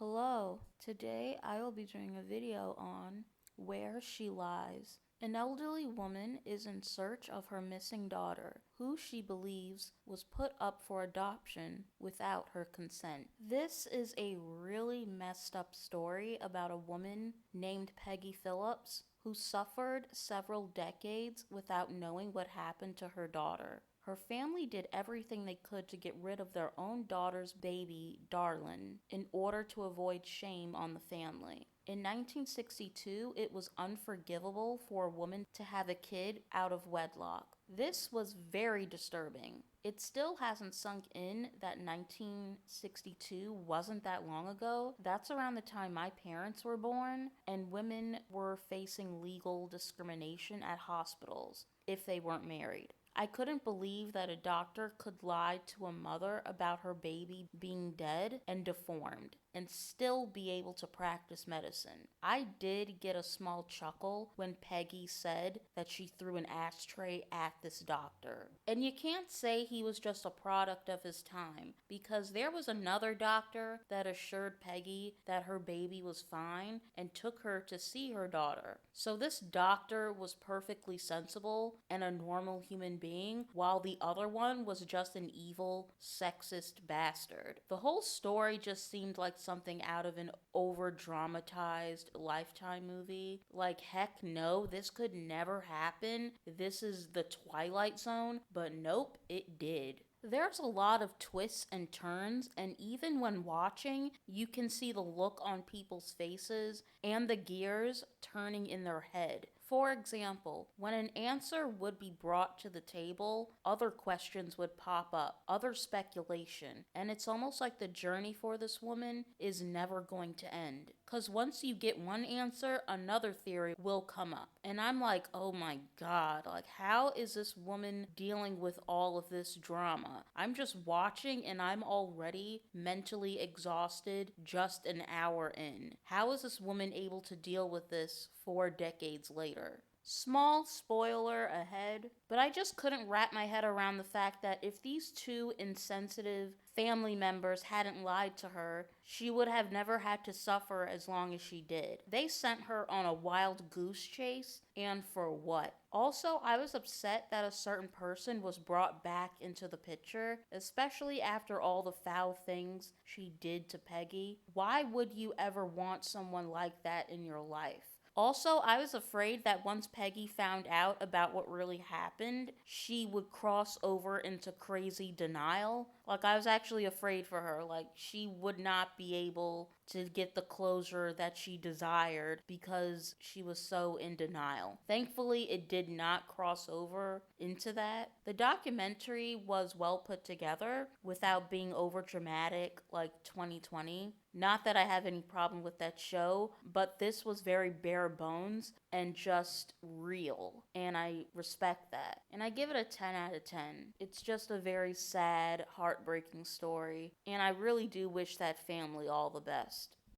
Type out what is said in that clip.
Hello, today I will be doing a video on Where She Lies. An elderly woman is in search of her missing daughter, who she believes was put up for adoption without her consent. This is a really messed up story about a woman named Peggy Phillips who suffered several decades without knowing what happened to her daughter. Her family did everything they could to get rid of their own daughter's baby, Darlin, in order to avoid shame on the family. In 1962, it was unforgivable for a woman to have a kid out of wedlock. This was very disturbing. It still hasn't sunk in that 1962 wasn't that long ago. That's around the time my parents were born, and women were facing legal discrimination at hospitals if they weren't married. I couldn't believe that a doctor could lie to a mother about her baby being dead and deformed and still be able to practice medicine. I did get a small chuckle when Peggy said that she threw an ashtray at this doctor. And you can't say he was just a product of his time, because there was another doctor that assured Peggy that her baby was fine and took her to see her daughter. So this doctor was perfectly sensible and a normal human being, while the other one was just an evil, sexist bastard. The whole story just seemed like something out of an over dramatized Lifetime movie. Like, heck no, this could never happen. This is the Twilight Zone. But nope, it did. There's a lot of twists and turns, and even when watching, you can see the look on people's faces and the gears turning in their head. For example, when an answer would be brought to the table, other questions would pop up, other speculation, and it's almost like the journey for this woman is never going to end. Because once you get one answer, another theory will come up. And I'm like, oh my god, like, how is this woman dealing with all of this drama? I'm just watching and I'm already mentally exhausted just an hour in. How is this woman able to deal with this 4 decades later? Small spoiler ahead, but I just couldn't wrap my head around the fact that if these two insensitive family members hadn't lied to her, she would have never had to suffer as long as she did. They sent her on a wild goose chase, and for what? Also, I was upset that a certain person was brought back into the picture, especially after all the foul things she did to Peggy. Why would you ever want someone like that in your life? Also, I was afraid that once Peggy found out about what really happened, she would cross over into crazy denial. Like, I was actually afraid for her. Like, she would not be able to get the closure that she desired because she was so in denial. Thankfully, it did not cross over into that. The documentary was well put together without being over dramatic like 2020. Not that I have any problem with that show, but this was very bare bones and just real. And I respect that. And I give it a 10 out of 10. It's just a very sad, heartbreaking story. And I really do wish that family all the best.